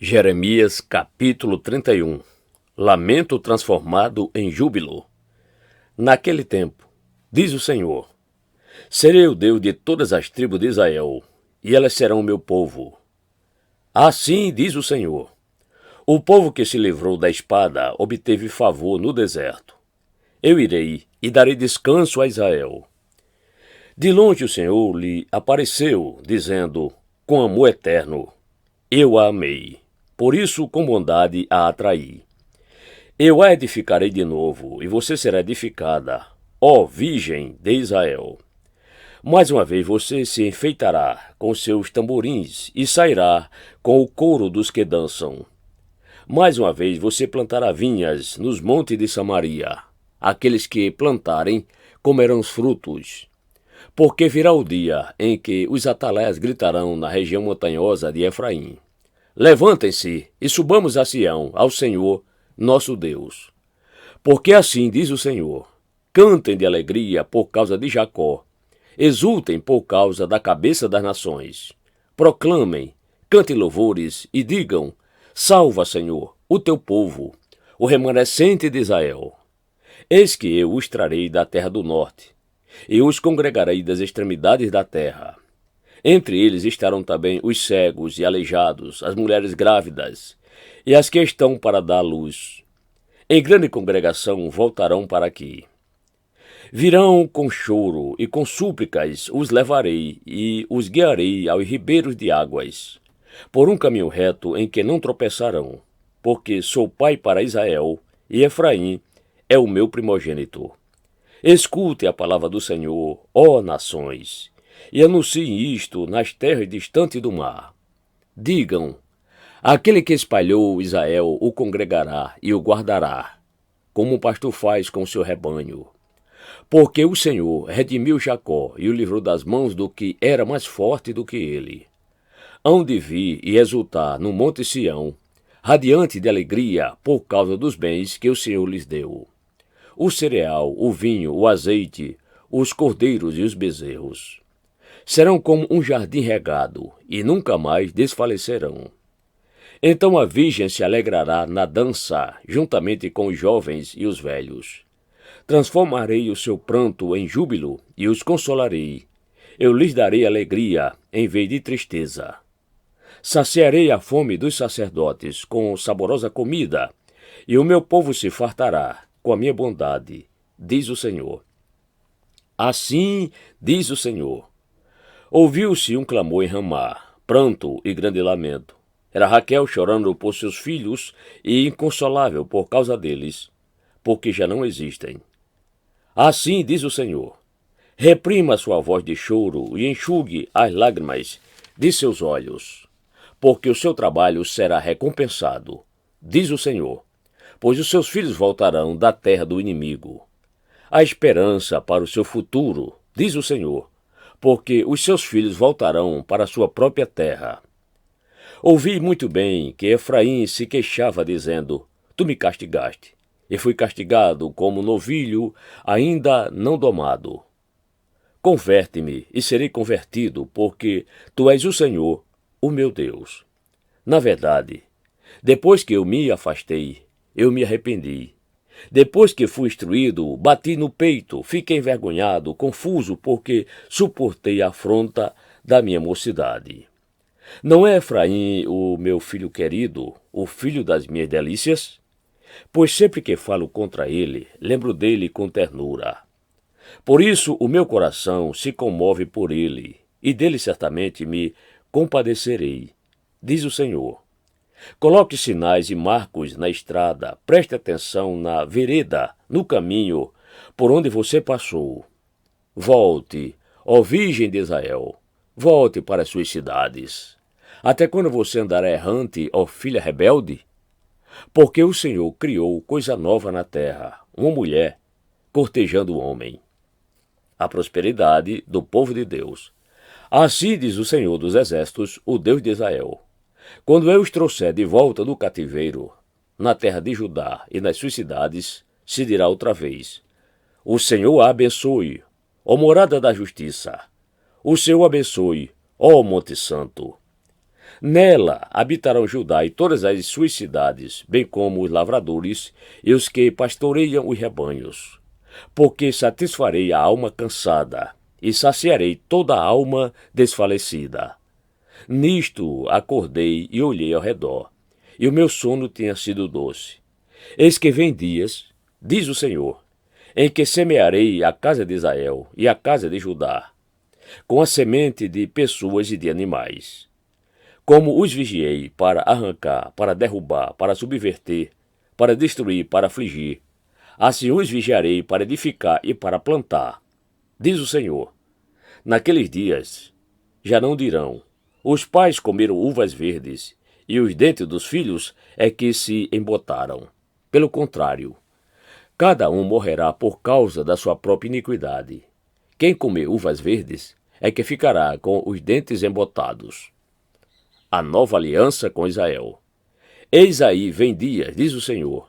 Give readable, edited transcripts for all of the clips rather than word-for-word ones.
Jeremias capítulo 31. Lamento transformado em júbilo. Naquele tempo, diz o Senhor, serei o Deus de todas as tribos de Israel, e elas serão o meu povo. Assim diz o Senhor, o povo que se livrou da espada obteve favor no deserto. Eu irei e darei descanso a Israel. De longe o Senhor lhe apareceu, dizendo, com amor eterno, eu a amei. Por isso, com bondade, a atraí. Eu a edificarei de novo, e você será edificada, ó Virgem de Israel. Mais uma vez você se enfeitará com seus tamborins e sairá com o coro dos que dançam. Mais uma vez você plantará vinhas nos montes de Samaria. Aqueles que plantarem comerão os frutos. Porque virá o dia em que os atalaias gritarão na região montanhosa de Efraim. Levantem-se e subamos a Sião, ao Senhor, nosso Deus. Porque assim diz o Senhor, cantem de alegria por causa de Jacó, exultem por causa da cabeça das nações. Proclamem, cantem louvores e digam, salva, Senhor, o teu povo, o remanescente de Israel. Eis que eu os trarei da terra do norte, e os congregarei das extremidades da terra. Entre eles estarão também os cegos e aleijados, as mulheres grávidas e as que estão para dar luz. Em grande congregação voltarão para aqui. Virão com choro e com súplicas os levarei e os guiarei aos ribeiros de águas, por um caminho reto em que não tropeçarão, porque sou pai para Israel e Efraim é o meu primogênito. Escute a palavra do Senhor, ó nações, e anunciem isto nas terras distantes do mar. Digam, aquele que espalhou Israel o congregará e o guardará, como um pastor faz com seu rebanho. Porque o Senhor redimiu Jacó e o livrou das mãos do que era mais forte do que ele. Hão de vir e exultar no monte Sião, radiante de alegria por causa dos bens que o Senhor lhes deu. O cereal, o vinho, o azeite, os cordeiros e os bezerros. Serão como um jardim regado, e nunca mais desfalecerão. Então a virgem se alegrará na dança, juntamente com os jovens e os velhos. Transformarei o seu pranto em júbilo e os consolarei. Eu lhes darei alegria em vez de tristeza. Saciarei a fome dos sacerdotes com saborosa comida, e o meu povo se fartará com a minha bondade, diz o Senhor. Assim diz o Senhor. Ouviu-se um clamor em Ramá, pranto e grande lamento. Era Raquel chorando por seus filhos e inconsolável por causa deles, porque já não existem. Assim diz o Senhor, reprima sua voz de choro e enxugue as lágrimas de seus olhos, porque o seu trabalho será recompensado, diz o Senhor, pois os seus filhos voltarão da terra do inimigo. A esperança para o seu futuro, diz o Senhor, porque os seus filhos voltarão para a sua própria terra. Ouvi muito bem que Efraim se queixava, dizendo, tu me castigaste, e fui castigado como novilho ainda não domado. Converte-me e serei convertido, porque tu és o Senhor, o meu Deus. Na verdade, depois que eu me afastei, eu me arrependi. Depois que fui instruído, bati no peito, fiquei envergonhado, confuso, porque suportei a afronta da minha mocidade. Não é Efraim o meu filho querido, o filho das minhas delícias? Pois sempre que falo contra ele, lembro dele com ternura. Por isso o meu coração se comove por ele, e dele certamente me compadecerei, diz o Senhor. Coloque sinais e marcos na estrada, preste atenção na vereda, no caminho por onde você passou. Volte, ó Virgem de Israel, volte para as suas cidades. Até quando você andará errante, ó filha rebelde? Porque o Senhor criou coisa nova na terra, uma mulher cortejando o homem. A prosperidade do povo de Deus. Assim diz o Senhor dos Exércitos, o Deus de Israel. Quando eu os trouxer de volta do cativeiro, na terra de Judá e nas suas cidades, se dirá outra vez, o Senhor a abençoe, ó morada da justiça. O Senhor abençoe, ó Monte Santo. Nela habitarão Judá e todas as suas cidades, bem como os lavradores e os que pastoreiam os rebanhos. Porque satisfarei a alma cansada e saciarei toda a alma desfalecida. Nisto acordei e olhei ao redor, e o meu sono tinha sido doce. Eis que vem dias, diz o Senhor, em que semearei a casa de Israel e a casa de Judá, com a semente de pessoas e de animais. Como os vigiei para arrancar, para derrubar, para subverter, para destruir, para afligir, assim os vigiarei para edificar e para plantar, diz o Senhor. Naqueles dias já não dirão: os pais comeram uvas verdes, e os dentes dos filhos é que se embotaram. Pelo contrário, cada um morrerá por causa da sua própria iniquidade. Quem comer uvas verdes é que ficará com os dentes embotados. A nova aliança com Israel. Eis aí vem dias, diz o Senhor,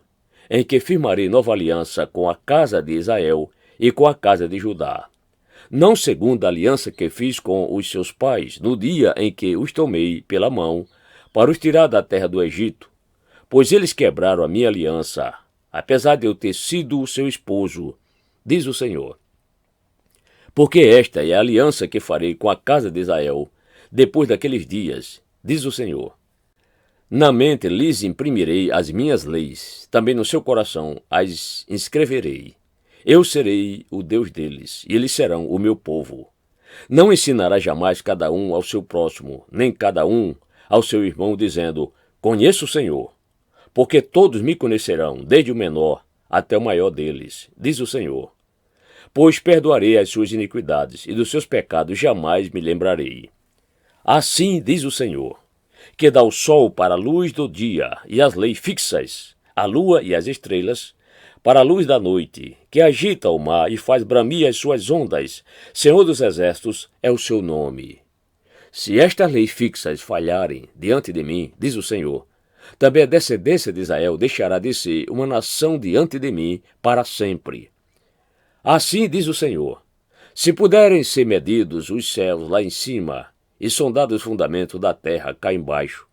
em que firmarei nova aliança com a casa de Israel e com a casa de Judá. Não segundo a aliança que fiz com os seus pais no dia em que os tomei pela mão para os tirar da terra do Egito, pois eles quebraram a minha aliança, apesar de eu ter sido seu esposo, diz o Senhor. Porque esta é a aliança que farei com a casa de Israel depois daqueles dias, diz o Senhor. Na mente lhes imprimirei as minhas leis, também no seu coração as inscreverei. Eu serei o Deus deles, e eles serão o meu povo. Não ensinará jamais cada um ao seu próximo, nem cada um ao seu irmão, dizendo: conheço o Senhor, porque todos me conhecerão, desde o menor até o maior deles, diz o Senhor. Pois perdoarei as suas iniquidades, e dos seus pecados jamais me lembrarei. Assim diz o Senhor, que dá o sol para a luz do dia, e as leis fixas, a lua e as estrelas, para a luz da noite, que agita o mar e faz bramir as suas ondas. Senhor dos exércitos é o seu nome. Se estas leis fixas falharem diante de mim, diz o Senhor, também a descendência de Israel deixará de ser uma nação diante de mim para sempre. Assim diz o Senhor, se puderem ser medidos os céus lá em cima, e sondados os fundamentos da terra cá embaixo,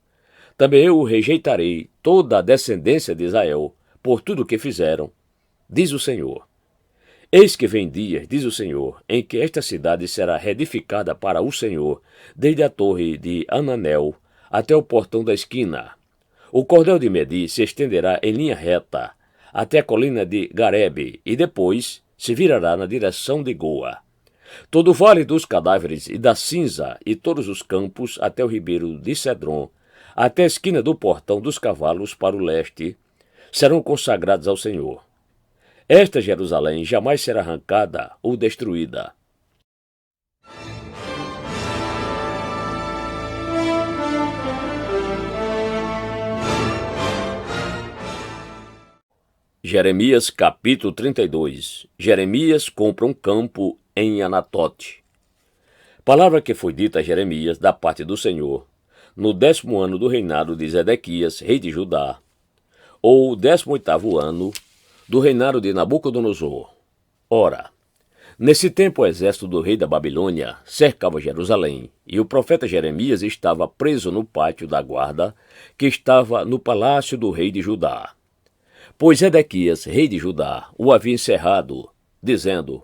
também eu rejeitarei toda a descendência de Israel por tudo o que fizeram, diz o Senhor. Eis que vem dias, diz o Senhor, em que esta cidade será reedificada para o Senhor, desde a torre de Ananel até o portão da esquina. O cordel de medir se estenderá em linha reta até a colina de Garebe e depois se virará na direção de Goa. Todo o vale dos cadáveres e da cinza e todos os campos até o ribeiro de Cedron, até a esquina do portão dos cavalos para o leste, serão consagrados ao Senhor. Esta Jerusalém jamais será arrancada ou destruída. Jeremias capítulo 32. Jeremias compra um campo em Anatote. Palavra que foi dita a Jeremias da parte do Senhor, no 10º ano do reinado de Zedequias, rei de Judá, ou 18º ano do reinado de Nabucodonosor. Ora, nesse tempo o exército do rei da Babilônia cercava Jerusalém, e o profeta Jeremias estava preso no pátio da guarda, que estava no palácio do rei de Judá. Pois Zedequias, rei de Judá, o havia encerrado, dizendo: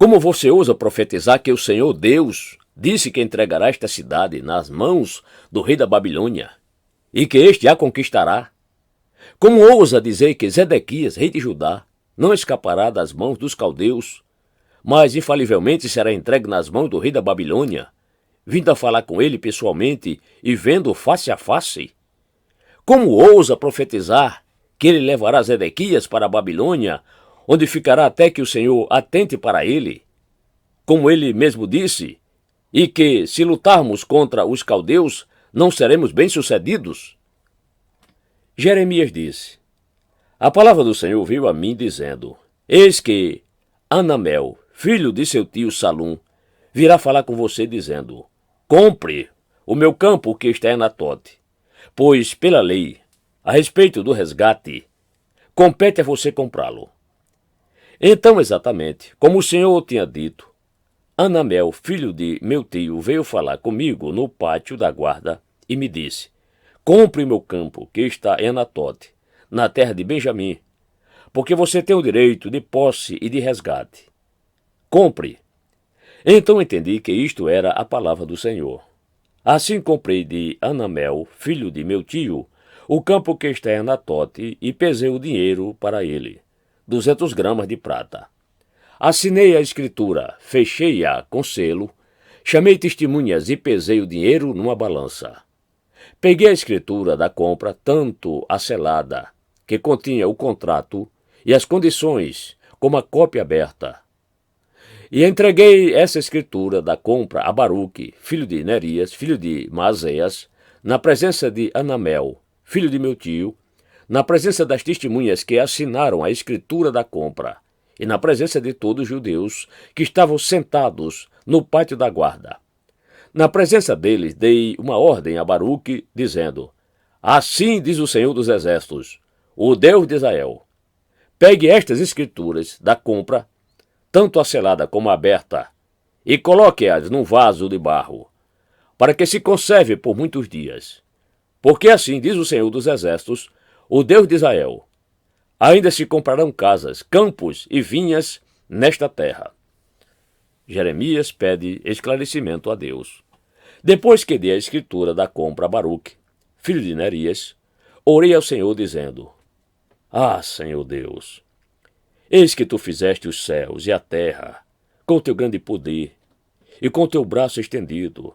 como você ousa profetizar que o Senhor Deus disse que entregará esta cidade nas mãos do rei da Babilônia, e que este a conquistará? Como ousa dizer que Zedequias, rei de Judá, não escapará das mãos dos caldeus, mas infalivelmente será entregue nas mãos do rei da Babilônia, vindo a falar com ele pessoalmente e vendo face a face? Como ousa profetizar que ele levará Zedequias para a Babilônia, onde ficará até que o Senhor atente para ele, como ele mesmo disse, e que, se lutarmos contra os caldeus, não seremos bem-sucedidos? Jeremias disse: a palavra do Senhor veio a mim dizendo: eis que Anamel, filho de seu tio Salum, virá falar com você dizendo: compre o meu campo que está em Anatote, pois pela lei, a respeito do resgate, compete a você comprá-lo. Então, exatamente, como o Senhor tinha dito, Anamel, filho de meu tio, veio falar comigo no pátio da guarda e me disse: compre meu campo, que está em Anatote, na terra de Benjamim, porque você tem o direito de posse e de resgate. Compre. Então entendi que isto era a palavra do Senhor. Assim comprei de Anamel, filho de meu tio, o campo que está em Anatote e pesei o dinheiro para ele, 200 gramas de prata. Assinei a escritura, fechei-a com selo, chamei testemunhas e pesei o dinheiro numa balança. Peguei a escritura da compra, tanto a selada, que continha o contrato e as condições, como a cópia aberta. E entreguei essa escritura da compra a Baruque, filho de Nerias, filho de Maaseas, na presença de Anamel, filho de meu tio, na presença das testemunhas que assinaram a escritura da compra, e na presença de todos os judeus que estavam sentados no pátio da guarda. Na presença deles dei uma ordem a Baruque, dizendo: assim diz o Senhor dos Exércitos, o Deus de Israel: pegue estas escrituras da compra, tanto a selada como a aberta, e coloque-as num vaso de barro, para que se conserve por muitos dias. Porque assim diz o Senhor dos Exércitos, o Deus de Israel: ainda se comprarão casas, campos e vinhas nesta terra. Jeremias pede esclarecimento a Deus. Depois que dei a escritura da compra a Baruque, filho de Nerias, orei ao Senhor dizendo: ah, Senhor Deus, eis que tu fizeste os céus e a terra com teu grande poder e com teu braço estendido.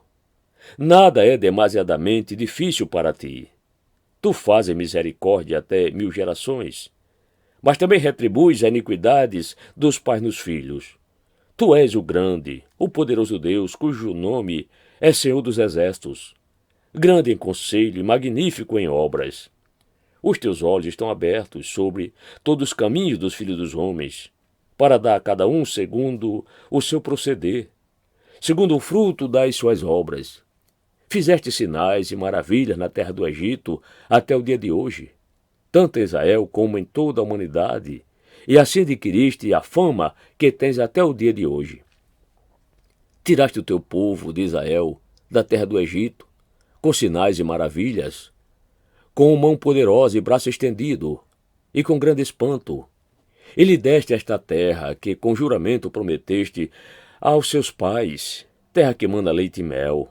Nada é demasiadamente difícil para ti. Tu fazes misericórdia até 1000 gerações, mas também retribuis as iniquidades dos pais nos filhos. Tu és o grande, o poderoso Deus, cujo nome é Senhor dos Exércitos, grande em conselho e magnífico em obras. Os teus olhos estão abertos sobre todos os caminhos dos filhos dos homens, para dar a cada um segundo o seu proceder, segundo o fruto das suas obras. Fizeste sinais e maravilhas na terra do Egito até o dia de hoje, tanto em Israel como em toda a humanidade, e assim adquiriste a fama que tens até o dia de hoje. Tiraste o teu povo de Israel da terra do Egito, com sinais e maravilhas, com mão poderosa e braço estendido, e com grande espanto. E lhe deste esta terra que com juramento prometeste aos seus pais, terra que manda leite e mel.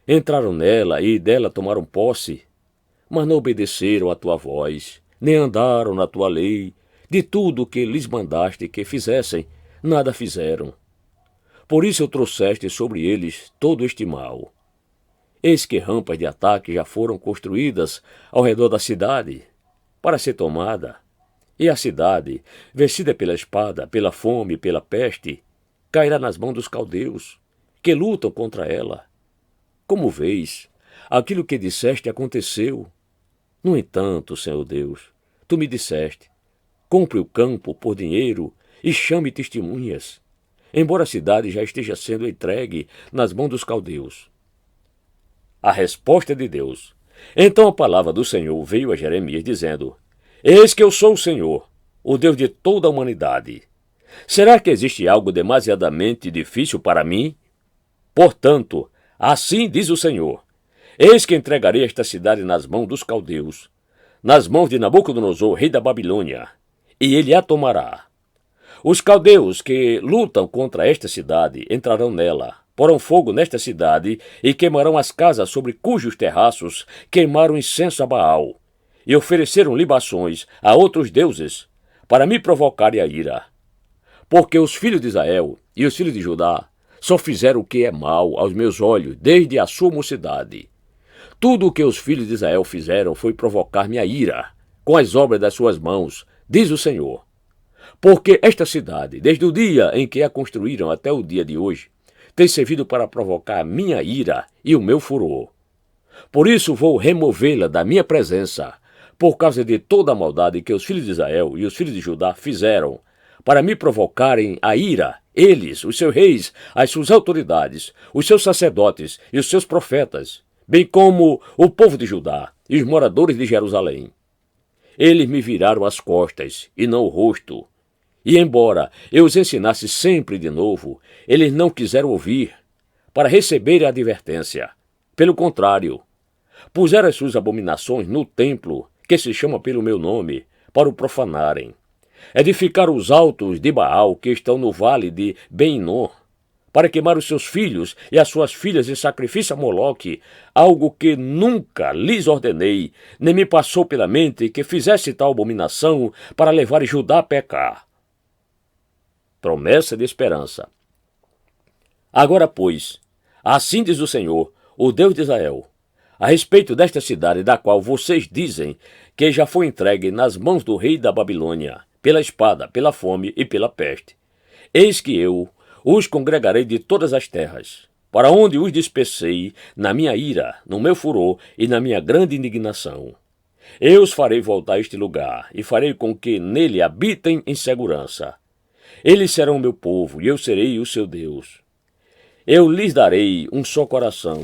Entraram nela e dela tomaram posse, mas não obedeceram à tua voz, nem andaram na tua lei. De tudo o que lhes mandaste que fizessem, nada fizeram. Por isso eu trouxeste sobre eles todo este mal. Eis que rampas de ataque já foram construídas ao redor da cidade, para ser tomada, e a cidade, vencida pela espada, pela fome e pela peste, cairá nas mãos dos caldeus, que lutam contra ela. Como vês, aquilo que disseste aconteceu. No entanto, Senhor Deus, tu me disseste: compre o campo por dinheiro e chame testemunhas, embora a cidade já esteja sendo entregue nas mãos dos caldeus. A resposta de Deus. Então a palavra do Senhor veio a Jeremias dizendo: eis que eu sou o Senhor, o Deus de toda a humanidade. Será que existe algo demasiadamente difícil para mim? Portanto, assim diz o Senhor: eis que entregarei esta cidade nas mãos dos caldeus, nas mãos de Nabucodonosor, rei da Babilônia, e ele a tomará. Os caldeus que lutam contra esta cidade entrarão nela, porão fogo nesta cidade e queimarão as casas sobre cujos terraços queimaram incenso a Baal e ofereceram libações a outros deuses para me provocarem a ira. Porque os filhos de Israel e os filhos de Judá só fizeram o que é mal aos meus olhos desde a sua mocidade. Tudo o que os filhos de Israel fizeram foi provocar minha ira com as obras das suas mãos, diz o Senhor. Porque esta cidade, desde o dia em que a construíram até o dia de hoje, tem servido para provocar a minha ira e o meu furor. Por isso vou removê-la da minha presença, por causa de toda a maldade que os filhos de Israel e os filhos de Judá fizeram, para me provocarem a ira, eles, os seus reis, as suas autoridades, os seus sacerdotes e os seus profetas, bem como o povo de Judá e os moradores de Jerusalém. Eles me viraram as costas e não o rosto, E embora eu os ensinasse sempre de novo, eles não quiseram ouvir para receber a advertência. Pelo contrário, puseram as suas abominações no templo, que se chama pelo meu nome, para o profanarem. Edificaram os altos de Baal, que estão no vale de Ben-Hinnom, para queimar os seus filhos e as suas filhas em sacrifício a Moloque, algo que nunca lhes ordenei, nem me passou pela mente que fizesse tal abominação para levar Judá a pecar. Promessa de esperança. Agora, pois, assim diz o Senhor, o Deus de Israel, a respeito desta cidade da qual vocês dizem que já foi entregue nas mãos do rei da Babilônia, pela espada, pela fome e pela peste. Eis que eu os congregarei de todas as terras, para onde os dispersei na minha ira, no meu furor e na minha grande indignação. Eu os farei voltar a este lugar, e farei com que nele habitem em segurança. Eles serão meu povo, e eu serei o seu Deus. Eu lhes darei um só coração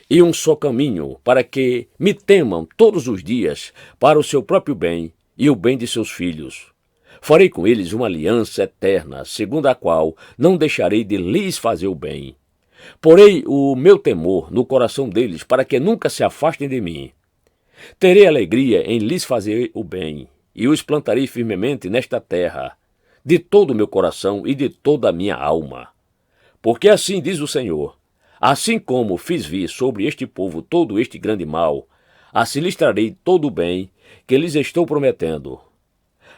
e um só caminho, para que me temam todos os dias para o seu próprio bem e o bem de seus filhos. Farei com eles uma aliança eterna, segundo a qual não deixarei de lhes fazer o bem. Porei o meu temor no coração deles, para que nunca se afastem de mim. Terei alegria em lhes fazer o bem, e os plantarei firmemente nesta terra, de todo o meu coração e de toda a minha alma. Porque assim diz o Senhor, assim como fiz vir sobre este povo todo este grande mal, assim lhes trarei todo o bem que lhes estou prometendo.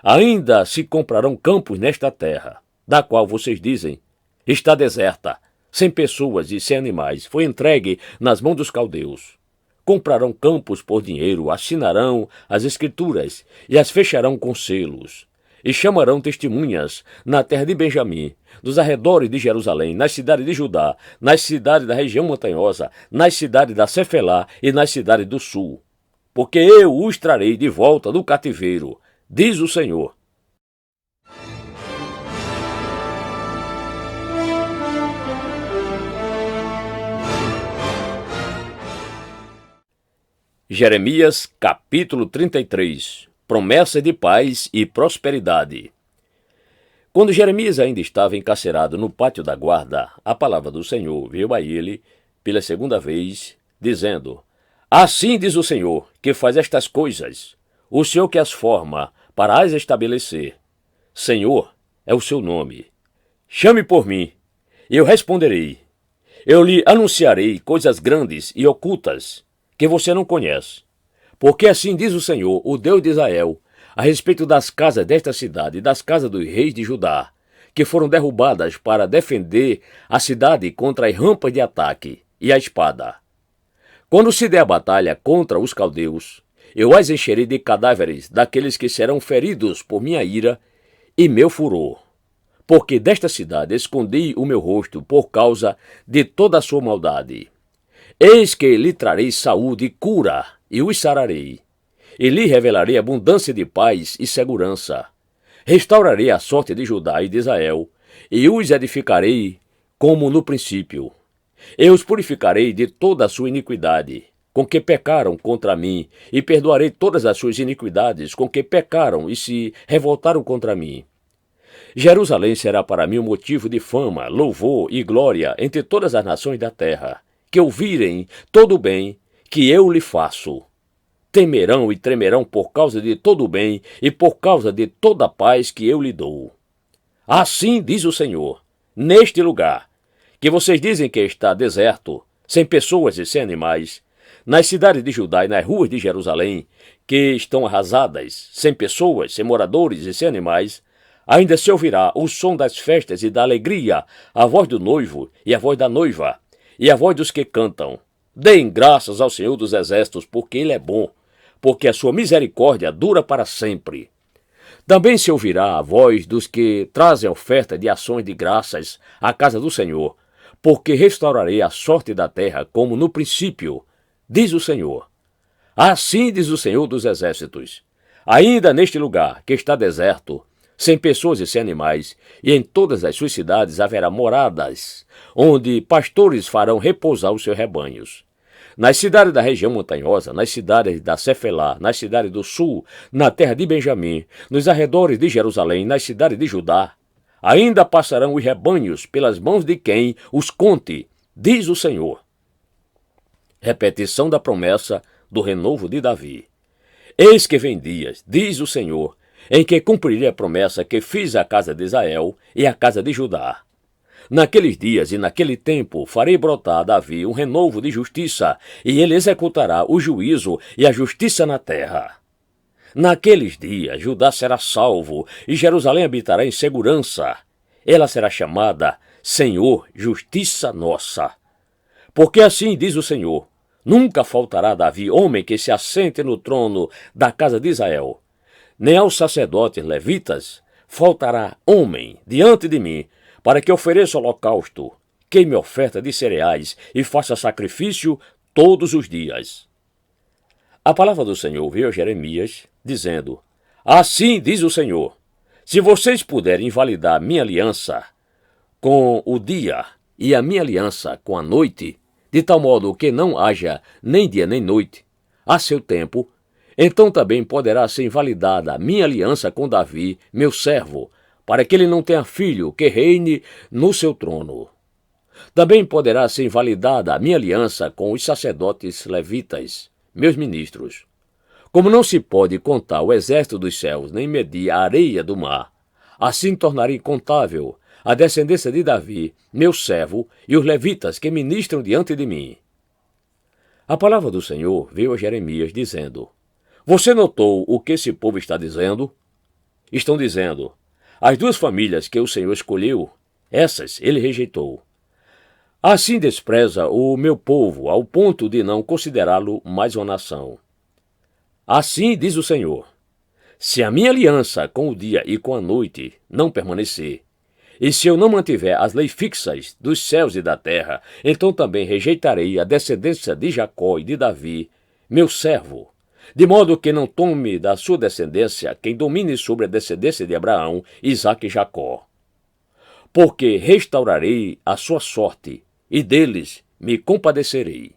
Ainda se comprarão campos nesta terra, da qual vocês dizem, está deserta, sem pessoas e sem animais, foi entregue nas mãos dos caldeus. Comprarão campos por dinheiro, assinarão as escrituras e as fecharão com selos. E chamarão testemunhas na terra de Benjamim, dos arredores de Jerusalém, nas cidades de Judá, nas cidades da região montanhosa, nas cidades da Cefelá e nas cidades do sul. Porque eu os trarei de volta do cativeiro, diz o Senhor. Jeremias, capítulo 33. Promessa de paz e prosperidade. Quando Jeremias ainda estava encarcerado no pátio da guarda, a palavra do Senhor veio a ele pela segunda vez, dizendo: Assim diz o Senhor, que faz estas coisas, o Senhor que as forma para as estabelecer. Senhor é o seu nome. Chame por mim, e eu responderei. Eu lhe anunciarei coisas grandes e ocultas que você não conhece. Porque assim diz o Senhor, o Deus de Israel, a respeito das casas desta cidade e das casas dos reis de Judá, que foram derrubadas para defender a cidade contra as rampas de ataque e a espada. Quando se der a batalha contra os caldeus, eu as encherei de cadáveres daqueles que serão feridos por minha ira e meu furor. Porque desta cidade escondi o meu rosto por causa de toda a sua maldade. Eis que lhe trarei saúde e cura, e os sararei. E lhe revelarei abundância de paz e segurança. Restaurarei a sorte de Judá e de Israel, e os edificarei como no princípio. Eu os purificarei de toda a sua iniquidade, com que pecaram contra mim, e perdoarei todas as suas iniquidades, com que pecaram e se revoltaram contra mim. Jerusalém será para mim um motivo de fama, louvor e glória entre todas as nações da terra, que ouvirem todo o bem que eu lhe faço. Temerão e tremerão por causa de todo o bem e por causa de toda a paz que eu lhe dou. Assim diz o Senhor, neste lugar, que vocês dizem que está deserto, sem pessoas e sem animais, nas cidades de Judá e nas ruas de Jerusalém, que estão arrasadas, sem pessoas, sem moradores e sem animais, ainda se ouvirá o som das festas e da alegria, a voz do noivo e a voz da noiva, e a voz dos que cantam. Deem graças ao Senhor dos Exércitos, porque Ele é bom, porque a sua misericórdia dura para sempre. Também se ouvirá a voz dos que trazem oferta de ações de graças à casa do Senhor, porque restaurarei a sorte da terra como no princípio, diz o Senhor. Assim diz o Senhor dos Exércitos. Ainda neste lugar que está deserto, sem pessoas e sem animais, e em todas as suas cidades haverá moradas, onde pastores farão repousar os seus rebanhos. nas cidades da região montanhosa, nas cidades da Cefelá, nas cidades do sul, na terra de Benjamim, nos arredores de Jerusalém, nas cidades de Judá, ainda passarão os rebanhos pelas mãos de quem os conte, diz o Senhor. Repetição da promessa do renovo de Davi. Eis que vem dias, diz o Senhor, em que cumprirei a promessa que fiz à casa de Israel e à casa de Judá. Naqueles dias e naquele tempo farei brotar a Davi um renovo de justiça, e ele executará o juízo e a justiça na terra. Naqueles dias Judá será salvo, e Jerusalém habitará em segurança. Ela será chamada Senhor, Justiça Nossa. Porque assim diz o Senhor, nunca faltará a Davi homem que se assente no trono da casa de Israel. Nem aos sacerdotes levitas faltará homem diante de mim, para que ofereça holocausto, queime oferta de cereais e faça sacrifício todos os dias. A palavra do Senhor veio a Jeremias, dizendo, assim diz o Senhor, se vocês puderem invalidar minha aliança com o dia e a minha aliança com a noite, de tal modo que não haja nem dia nem noite, a seu tempo, então também poderá ser invalidada a minha aliança com Davi, meu servo, para que ele não tenha filho que reine no seu trono. Também poderá ser invalidada a minha aliança com os sacerdotes levitas, meus ministros. Como não se pode contar o exército dos céus, nem medir a areia do mar, assim tornarei incontável a descendência de Davi, meu servo, e os levitas que ministram diante de mim. A palavra do Senhor veio a Jeremias, dizendo, você notou o que esse povo está dizendo? Estão dizendo, as duas famílias que o Senhor escolheu, essas ele rejeitou. Assim despreza o meu povo ao ponto de não considerá-lo mais uma nação. Assim diz o Senhor, se a minha aliança com o dia e com a noite não permanecer, e se eu não mantiver as leis fixas dos céus e da terra, então também rejeitarei a descendência de Jacó e de Davi, meu servo, de modo que não tome da sua descendência quem domine sobre a descendência de Abraão, Isaque e Jacó. Porque restaurarei a sua sorte, e deles me compadecerei.